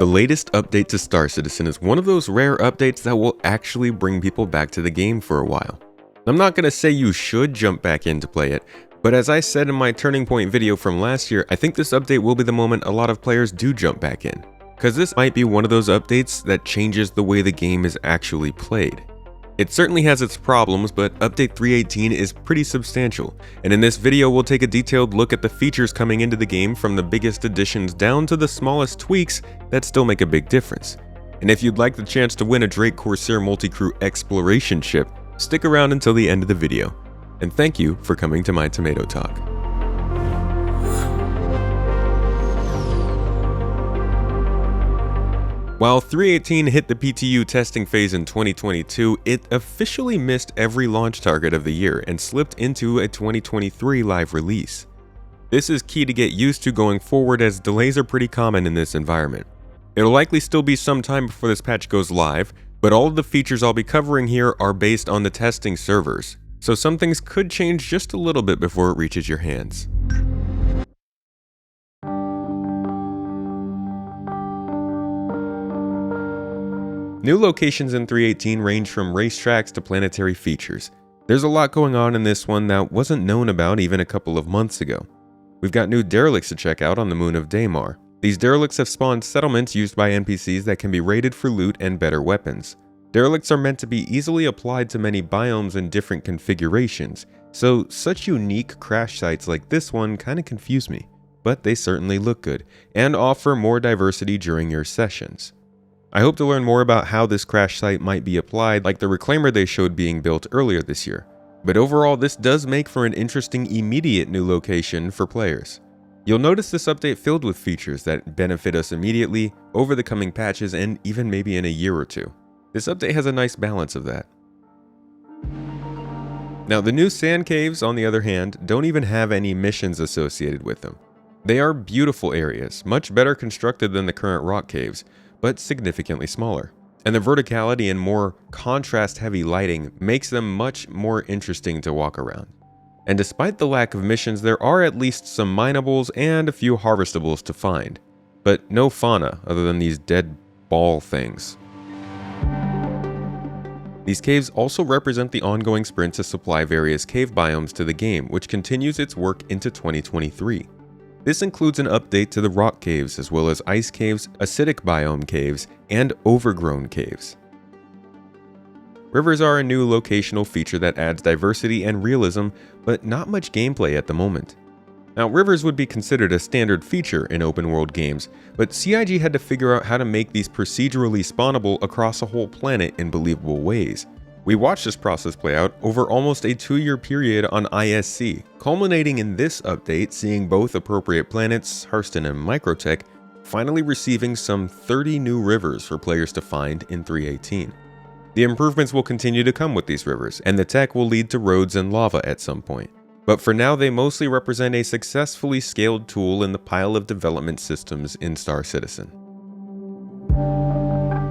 The latest update to Star Citizen is one of those rare updates that will actually bring people back to the game for a while. I'm not going to say you should jump back in to play it, but as I said in my Turning Point video from last year, I think this update will be the moment a lot of players do jump back in, because this might be one of those updates that changes the way the game is actually played. It certainly has its problems, but Update 3.18 is pretty substantial, and in this video we'll take a detailed look at the features coming into the game from the biggest additions down to the smallest tweaks that still make a big difference. And if you'd like the chance to win a Drake Corsair multi-crew exploration ship, stick around until the end of the video. And thank you for coming to my Tomato Talk. While 3.18 hit the PTU testing phase in 2022, it officially missed every launch target of the year and slipped into a 2023 live release. This is key to get used to going forward, as delays are pretty common in this environment. It'll likely still be some time before this patch goes live, but all of the features I'll be covering here are based on the testing servers, so some things could change just a little bit before it reaches your hands. New locations in 3.18 range from racetracks to planetary features. There's a lot going on in this one that wasn't known about even a couple of months ago. We've got new derelicts to check out on the moon of Daymar. These derelicts have spawned settlements used by NPCs that can be raided for loot and better weapons. Derelicts are meant to be easily applied to many biomes in different configurations, so such unique crash sites like this one kinda confuse me. But they certainly look good, and offer more diversity during your sessions. I hope to learn more about how this crash site might be applied, like the reclaimer they showed being built earlier this year. But overall, this does make for an interesting immediate new location for players. You'll notice this update filled with features that benefit us immediately, over the coming patches, and even maybe in a year or two. This update has a nice balance of that. Now, the new sand caves, on the other hand, don't even have any missions associated with them. They are beautiful areas, much better constructed than the current rock caves, but significantly smaller. And the verticality and more contrast-heavy lighting makes them much more interesting to walk around. And despite the lack of missions, there are at least some minables and a few harvestables to find, but no fauna other than these dead ball things. These caves also represent the ongoing sprint to supply various cave biomes to the game, which continues its work into 2023. This includes an update to the rock caves, as well as ice caves, acidic biome caves, and overgrown caves. Rivers are a new locational feature that adds diversity and realism, but not much gameplay at the moment. Now, rivers would be considered a standard feature in open world games, but CIG had to figure out how to make these procedurally spawnable across a whole planet in believable ways. We watched this process play out over almost a 2-year period on ISC, culminating in this update seeing both appropriate planets, Hurston and Microtech, finally receiving some 30 new rivers for players to find in 3.18. The improvements will continue to come with these rivers, and the tech will lead to roads and lava at some point. But for now, they mostly represent a successfully scaled tool in the pile of development systems in Star Citizen.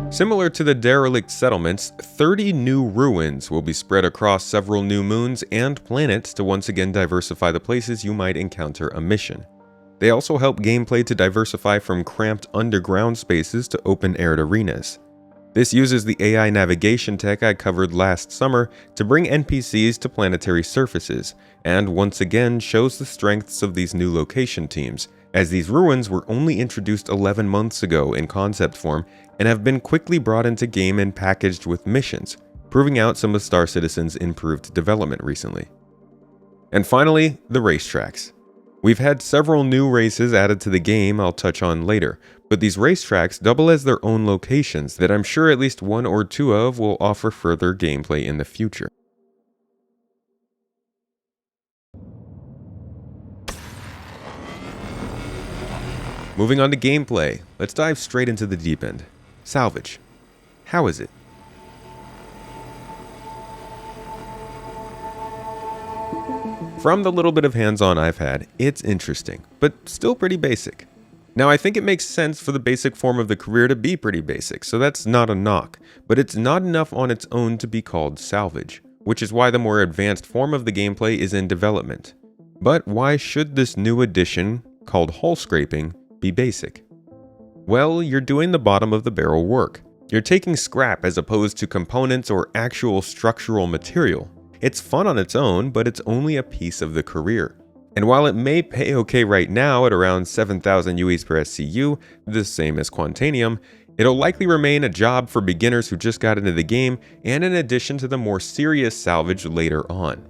Similar to the derelict settlements, 30 new ruins will be spread across several new moons and planets to once again diversify the places you might encounter a mission. They also help gameplay to diversify from cramped underground spaces to open-aired arenas. This uses the AI navigation tech I covered last summer to bring NPCs to planetary surfaces, and once again shows the strengths of these new location teams, as these ruins were only introduced 11 months ago in concept form and have been quickly brought into game and packaged with missions, proving out some of Star Citizen's improved development recently. And finally, the racetracks. We've had several new races added to the game I'll touch on later, but these racetracks double as their own locations that I'm sure at least one or two of will offer further gameplay in the future. Moving on to gameplay, let's dive straight into the deep end. Salvage. How is it? From the little bit of hands-on I've had, it's interesting, but still pretty basic. Now, I think it makes sense for the basic form of the career to be pretty basic, so that's not a knock, but it's not enough on its own to be called salvage, which is why the more advanced form of the gameplay is in development. But why should this new addition, called hull scraping, be basic? Well, you're doing the bottom of the barrel work. You're taking scrap as opposed to components or actual structural material. It's fun on its own, but it's only a piece of the career. And while it may pay okay right now at around 7,000 UEs per SCU, the same as Quantanium, it'll likely remain a job for beginners who just got into the game, and in addition to the more serious salvage later on.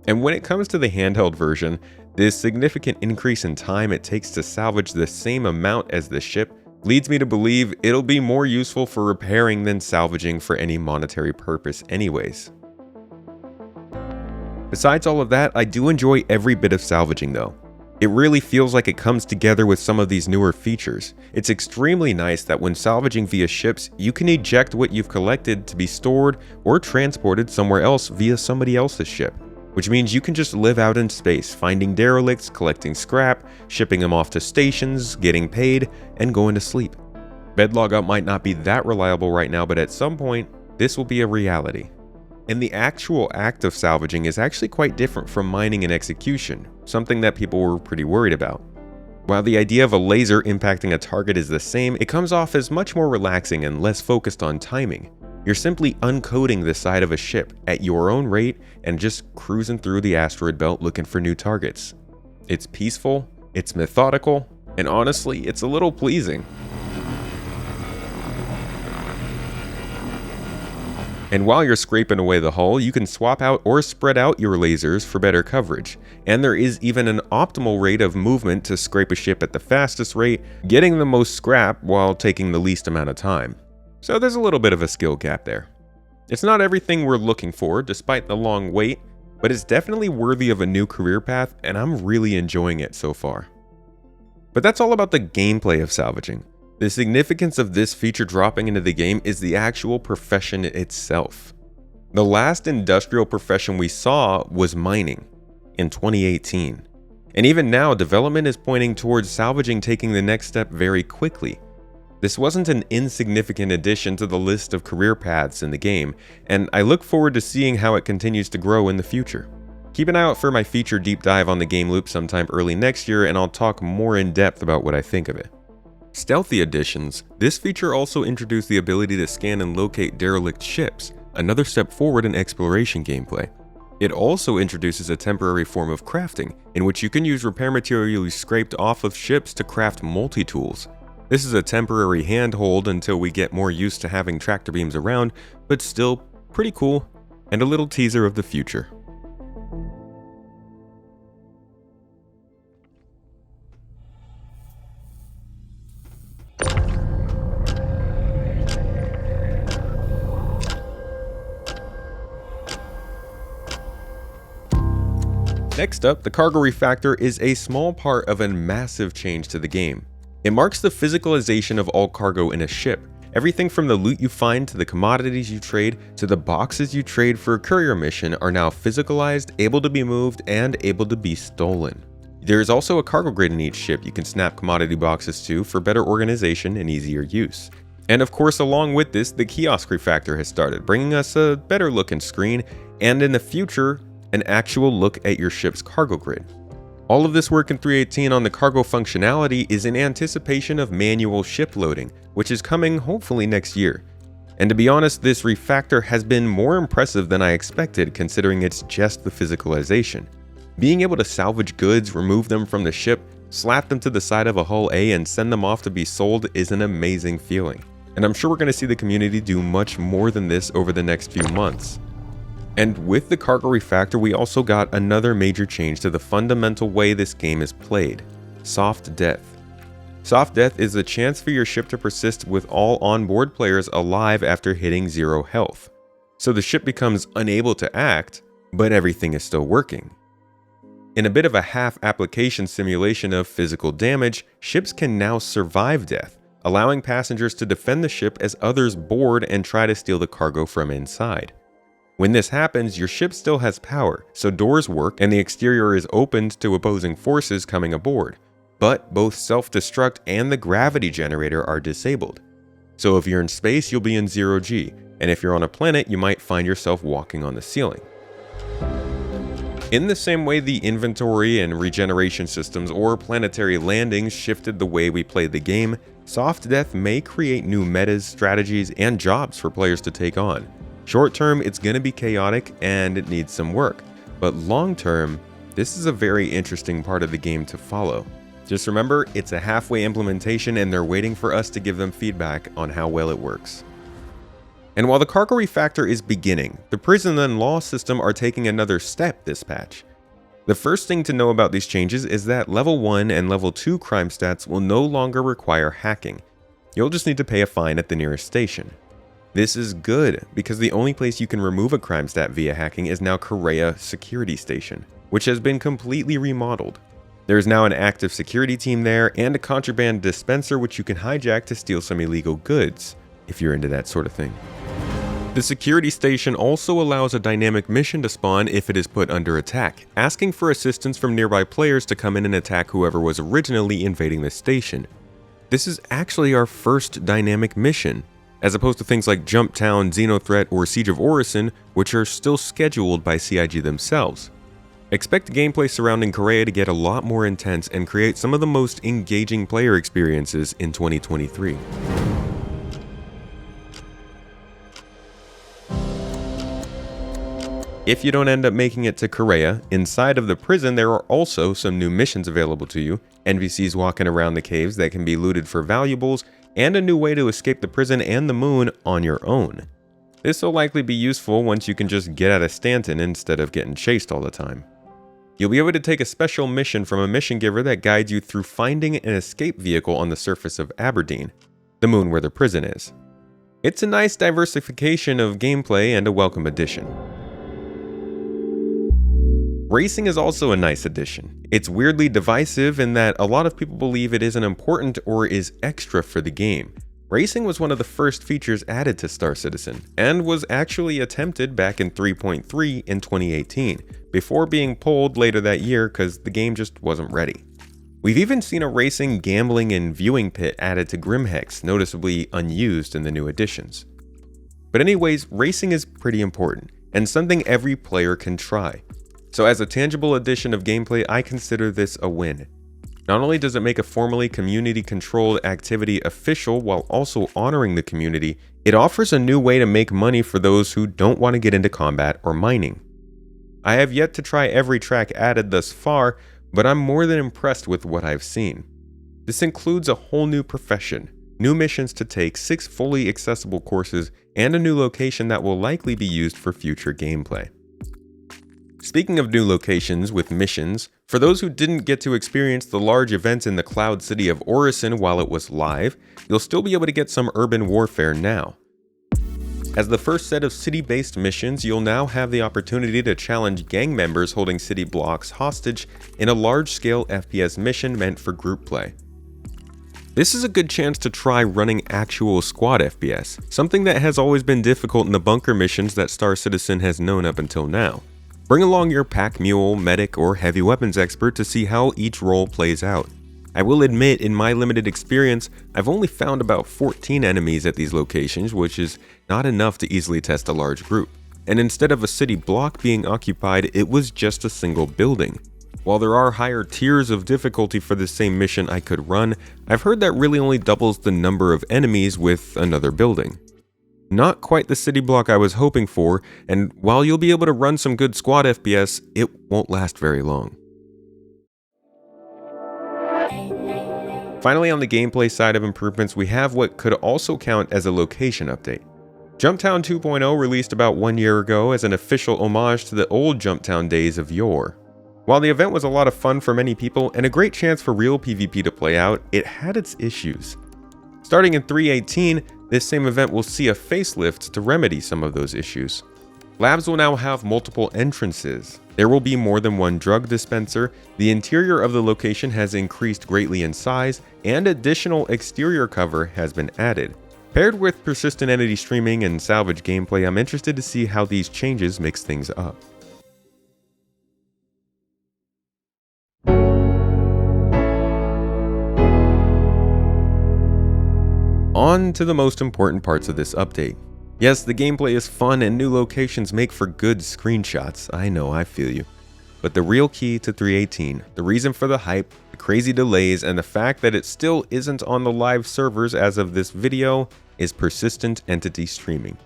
And when it comes to the handheld version, this significant increase in time it takes to salvage the same amount as the ship leads me to believe it'll be more useful for repairing than salvaging for any monetary purpose anyways. Besides all of that, I do enjoy every bit of salvaging though. It really feels like it comes together with some of these newer features. It's extremely nice that when salvaging via ships, you can eject what you've collected to be stored or transported somewhere else via somebody else's ship, which means you can just live out in space, finding derelicts, collecting scrap, shipping them off to stations, getting paid, and going to sleep. Bed logout might not be that reliable right now, but at some point, this will be a reality. And the actual act of salvaging is actually quite different from mining and execution, something that people were pretty worried about. While the idea of a laser impacting a target is the same, it comes off as much more relaxing and less focused on timing. You're simply uncoding the side of a ship at your own rate and just cruising through the asteroid belt looking for new targets. It's peaceful, it's methodical, and honestly, it's a little pleasing. And while you're scraping away the hull, you can swap out or spread out your lasers for better coverage. And there is even an optimal rate of movement to scrape a ship at the fastest rate, getting the most scrap while taking the least amount of time. So there's a little bit of a skill gap there. It's not everything we're looking for, despite the long wait, but it's definitely worthy of a new career path, and I'm really enjoying it so far. But that's all about the gameplay of salvaging. The significance of this feature dropping into the game is the actual profession itself. The last industrial profession we saw was mining in 2018. And even now, development is pointing towards salvaging taking the next step very quickly. This wasn't an insignificant addition to the list of career paths in the game, and I look forward to seeing how it continues to grow in the future. Keep an eye out for my feature deep dive on the game loop sometime early next year, and I'll talk more in depth about what I think of it. Stealthy additions, this feature also introduced the ability to scan and locate derelict ships, another step forward in exploration gameplay. It also introduces a temporary form of crafting, in which you can use repair material you scraped off of ships to craft multi-tools. This is a temporary handhold until we get more used to having tractor beams around, but still pretty cool, and a little teaser of the future. Next up, the cargo refactor is a small part of a massive change to the game. It marks the physicalization of all cargo in a ship. Everything from the loot you find to the commodities you trade to the boxes you trade for a courier mission are now physicalized, able to be moved, and able to be stolen. There is also a cargo grid in each ship you can snap commodity boxes to for better organization and easier use. And of course, along with this, the kiosk refactor has started, bringing us a better looking screen, and in the future, an actual look at your ship's cargo grid. All of this work in 3.18 on the cargo functionality is in anticipation of manual ship loading, which is coming hopefully next year. And to be honest, this refactor has been more impressive than I expected considering it's just the physicalization. Being able to salvage goods, remove them from the ship, slap them to the side of a hull A and send them off to be sold is an amazing feeling. And I'm sure we're going to see the community do much more than this over the next few months. And with the cargo refactor, we also got another major change to the fundamental way this game is played: soft death. Soft death is the chance for your ship to persist with all onboard players alive after hitting 0 health. So the ship becomes unable to act, but everything is still working. In a bit of a half application simulation of physical damage, ships can now survive death, allowing passengers to defend the ship as others board and try to steal the cargo from inside. When this happens, your ship still has power, so doors work and the exterior is opened to opposing forces coming aboard. But both self-destruct and the gravity generator are disabled. So if you're in space, you'll be in 0G, and if you're on a planet, you might find yourself walking on the ceiling. In the same way the inventory and regeneration systems or planetary landings shifted the way we play the game, soft death may create new metas, strategies, and jobs for players to take on. Short term, it's going to be chaotic and it needs some work, but long term, this is a very interesting part of the game to follow. Just remember, it's a halfway implementation and they're waiting for us to give them feedback on how well it works. And while the cargo refactor is beginning, the prison and law system are taking another step this patch. The first thing to know about these changes is that level 1 and level 2 crime stats will no longer require hacking. You'll just need to pay a fine at the nearest station. This is good, because the only place you can remove a crime stat via hacking is now Korea Security Station, which has been completely remodeled. There is now an active security team there and a contraband dispenser which you can hijack to steal some illegal goods, if you're into that sort of thing. The security station also allows a dynamic mission to spawn if it is put under attack, asking for assistance from nearby players to come in and attack whoever was originally invading the station. This is actually our first dynamic mission, as opposed to things like Jump Town, Xenothreat, or Siege of Orison, which are still scheduled by CIG themselves. Expect gameplay surrounding Korea to get a lot more intense and create some of the most engaging player experiences in 2023. If you don't end up making it to Korea, inside of the prison there are also some new missions available to you, NPCs walking around the caves that can be looted for valuables, and a new way to escape the prison and the moon on your own. This will likely be useful once you can just get out of Stanton instead of getting chased all the time. You'll be able to take a special mission from a mission giver that guides you through finding an escape vehicle on the surface of Aberdeen, the moon where the prison is. It's a nice diversification of gameplay and a welcome addition. Racing is also a nice addition. It's weirdly divisive in that a lot of people believe it isn't important or is extra for the game. Racing was one of the first features added to Star Citizen, and was actually attempted back in 3.3 in 2018, before being pulled later that year because the game just wasn't ready. We've even seen a racing, gambling, and viewing pit added to Grimhex, noticeably unused in the new additions. But anyways, racing is pretty important, and something every player can try. So as a tangible addition of gameplay, I consider this a win. Not only does it make a formally community-controlled activity official while also honoring the community, it offers a new way to make money for those who don't want to get into combat or mining. I have yet to try every track added thus far, but I'm more than impressed with what I've seen. This includes a whole new profession, new missions to take, 6 fully accessible courses, and a new location that will likely be used for future gameplay. Speaking of new locations with missions, for those who didn't get to experience the large events in the Cloud City of Orison while it was live, you'll still be able to get some urban warfare now. As the first set of city-based missions, you'll now have the opportunity to challenge gang members holding city blocks hostage in a large-scale FPS mission meant for group play. This is a good chance to try running actual squad FPS, something that has always been difficult in the bunker missions that Star Citizen has known up until now. Bring along your pack mule, medic, or heavy weapons expert to see how each role plays out. I will admit, in my limited experience, I've only found about 14 enemies at these locations, which is not enough to easily test a large group. And instead of a city block being occupied, it was just a single building. While there are higher tiers of difficulty for the same mission I could run, I've heard that really only doubles the number of enemies with another building. Not quite the city block I was hoping for, and while you'll be able to run some good squad FPS, it won't last very long. Finally, on the gameplay side of improvements, we have what could also count as a location update. Jumptown 2.0 released about 1 year ago as an official homage to the old Jumptown days of yore. While the event was a lot of fun for many people and a great chance for real PvP to play out, it had its issues. Starting in 3.18, this same event will see a facelift to remedy some of those issues. Labs will now have multiple entrances. There will be more than one drug dispenser, the interior of the location has increased greatly in size, and additional exterior cover has been added. Paired with persistent entity streaming and salvage gameplay, I'm interested to see how these changes mix things up. On to the most important parts of this update. Yes, the gameplay is fun and new locations make for good screenshots, I know, I feel you. But the real key to 318, the reason for the hype, the crazy delays, and the fact that it still isn't on the live servers as of this video, is persistent entity streaming.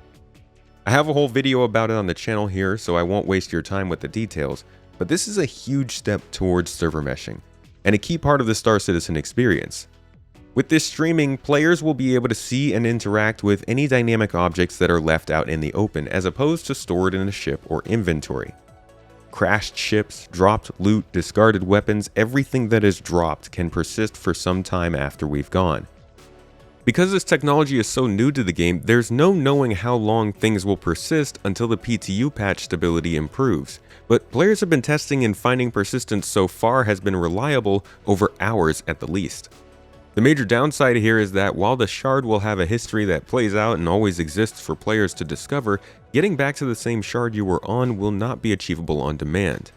I have a whole video about it on the channel here, so I won't waste your time with the details, but this is a huge step towards server meshing, and a key part of the Star Citizen experience. With this streaming, players will be able to see and interact with any dynamic objects that are left out in the open, as opposed to stored in a ship or inventory. Crashed ships, dropped loot, discarded weapons, everything that is dropped can persist for some time after we've gone. Because this technology is so new to the game, there's no knowing how long things will persist until the PTU patch stability improves, but players have been testing and finding persistence so far has been reliable over hours at the least. The major downside here is that while the shard will have a history that plays out and always exists for players to discover, getting back to the same shard you were on will not be achievable on demand.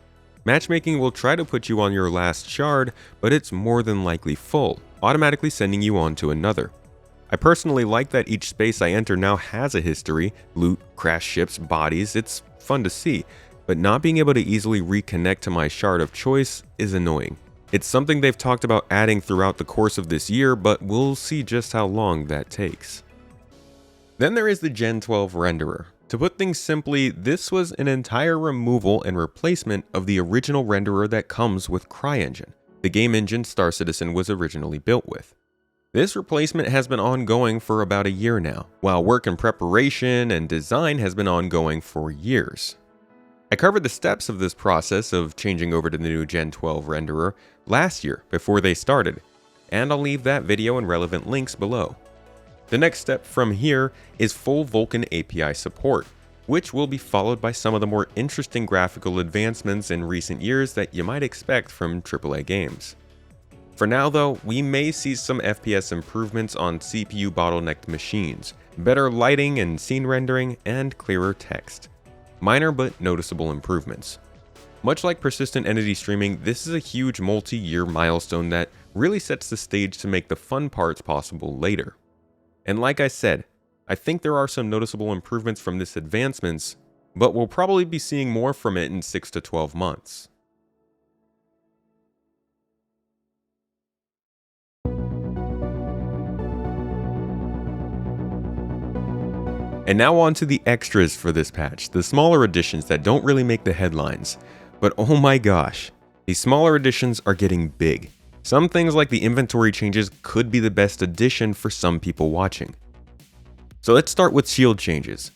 Matchmaking will try to put you on your last shard, but it's more than likely full, automatically sending you on to another. I personally like that each space I enter now has a history, loot, crashed ships, bodies, it's fun to see, but not being able to easily reconnect to my shard of choice is annoying. It's something they've talked about adding throughout the course of this year, but we'll see just how long that takes. Then there is the Gen 12 renderer. To put things simply, this was an entire removal and replacement of the original renderer that comes with CryEngine, the game engine Star Citizen was originally built with. This replacement has been ongoing for about a year now, while work in preparation and design has been ongoing for years. I covered the steps of this process of changing over to the new Gen 12 renderer last year before they started, and I'll leave that video and relevant links below. The next step from here is full Vulkan API support, which will be followed by some of the more interesting graphical advancements in recent years that you might expect from AAA games. For now though, we may see some FPS improvements on CPU bottlenecked machines, better lighting and scene rendering, and clearer text. Minor but noticeable improvements. Much like persistent entity streaming, this is a huge multi-year milestone that really sets the stage to make the fun parts possible later. And like I said, I think there are some noticeable improvements from this advancements, but we'll probably be seeing more from it in 6 to 12 months. And now on to the extras for this patch, the smaller additions that don't really make the headlines. But oh my gosh, these smaller additions are getting big. Some things like the inventory changes could be the best addition for some people watching. So let's start with shield changes.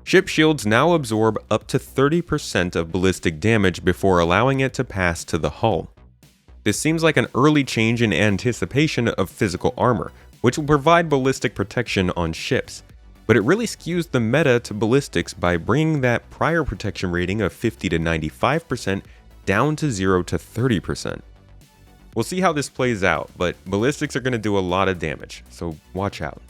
Ship shields now absorb up to 30% of ballistic damage before allowing it to pass to the hull. This seems like an early change in anticipation of physical armor, which will provide ballistic protection on ships. But it really skews the meta to ballistics by bringing that prior protection rating of 50 to 95% down to 0 to 30%. We'll see how this plays out, but ballistics are going to do a lot of damage, so watch out.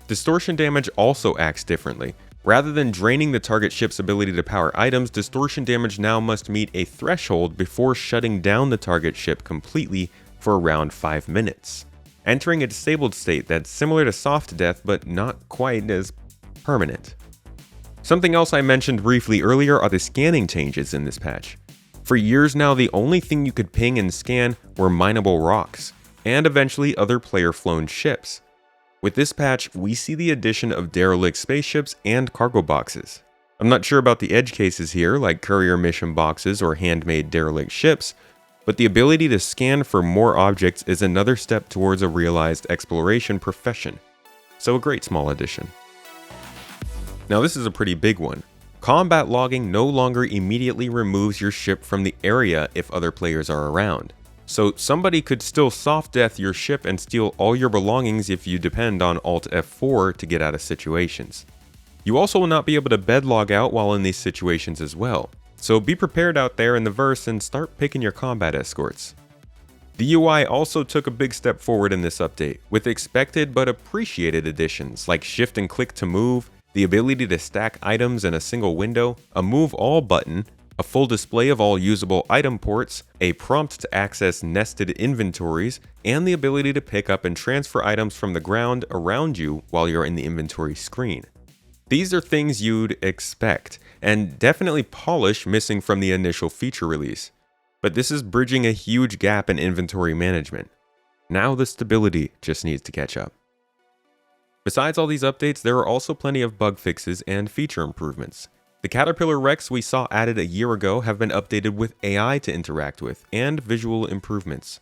Distortion damage also acts differently. Rather than draining the target ship's ability to power items, distortion damage now must meet a threshold before shutting down the target ship completely for around 5 minutes. Entering a disabled state that's similar to soft death but not quite as permanent. Something else I mentioned briefly earlier are the scanning changes in this patch. For years now, the only thing you could ping and scan were mineable rocks, and eventually other player-flown ships. With this patch, we see the addition of derelict spaceships and cargo boxes. I'm not sure about the edge cases here, like courier mission boxes or handmade derelict ships, but the ability to scan for more objects is another step towards a realized exploration profession. So a great small addition. Now this is a pretty big one. Combat logging no longer immediately removes your ship from the area if other players are around. So somebody could still soft death your ship and steal all your belongings if you depend on Alt F4 to get out of situations. You also will not be able to bed log out while in these situations as well. So be prepared out there in the verse and start picking your combat escorts. The UI also took a big step forward in this update, with expected but appreciated additions like shift and click to move, the ability to stack items in a single window, a move all button, a full display of all usable item ports, a prompt to access nested inventories, and the ability to pick up and transfer items from the ground around you while you're in the inventory screen. These are things you'd expect, and definitely polish missing from the initial feature release. But this is bridging a huge gap in inventory management. Now the stability just needs to catch up. Besides all these updates, there are also plenty of bug fixes and feature improvements. The Caterpillar wrecks we saw added a year ago have been updated with AI to interact with, and visual improvements.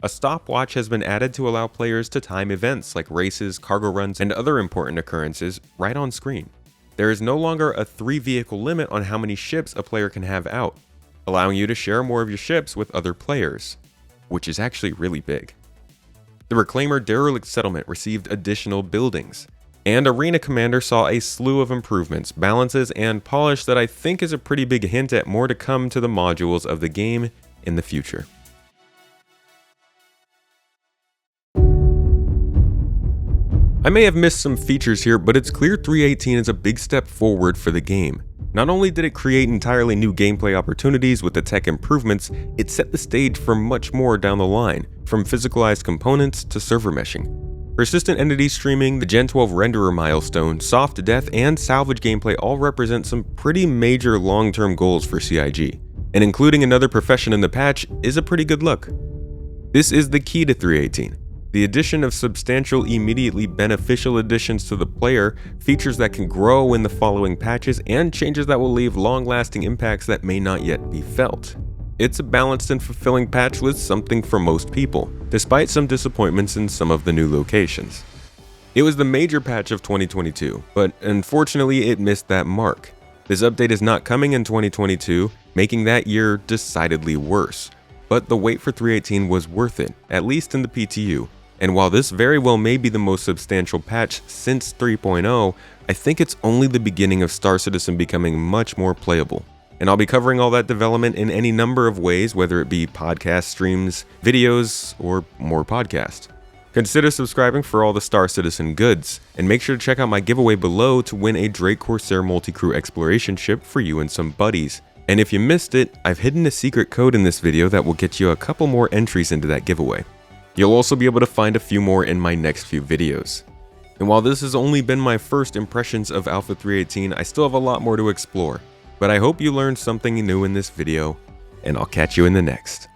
A stopwatch has been added to allow players to time events like races, cargo runs, and other important occurrences right on screen. There is no longer a 3-vehicle limit on how many ships a player can have out, allowing you to share more of your ships with other players, which is actually really big. The Reclaimer Derelict Settlement received additional buildings, and Arena Commander saw a slew of improvements, balances, and polish that I think is a pretty big hint at more to come to the modules of the game in the future. I may have missed some features here, but it's clear 3.18 is a big step forward for the game. Not only did it create entirely new gameplay opportunities with the tech improvements, it set the stage for much more down the line, from physicalized components to server meshing. Persistent entity streaming, the Gen 12 renderer milestone, soft death, and salvage gameplay all represent some pretty major long-term goals for CIG, and including another profession in the patch is a pretty good look. This is the key to 3.18. The addition of substantial, immediately beneficial additions to the player, features that can grow in the following patches, and changes that will leave long-lasting impacts that may not yet be felt. It's a balanced and fulfilling patch with something for most people, despite some disappointments in some of the new locations. It was the major patch of 2022, but unfortunately it missed that mark. This update is not coming in 2022, making that year decidedly worse. But the wait for 3.18 was worth it, at least in the PTU. And while this very well may be the most substantial patch since 3.0, I think it's only the beginning of Star Citizen becoming much more playable. And I'll be covering all that development in any number of ways, whether it be podcast streams, videos, or more podcasts. Consider subscribing for all the Star Citizen goods, and make sure to check out my giveaway below to win a Drake Corsair multi-crew exploration ship for you and some buddies. And if you missed it, I've hidden a secret code in this video that will get you a couple more entries into that giveaway. You'll also be able to find a few more in my next few videos. And while this has only been my first impressions of Alpha 3.18, I still have a lot more to explore. But I hope you learned something new in this video, and I'll catch you in the next.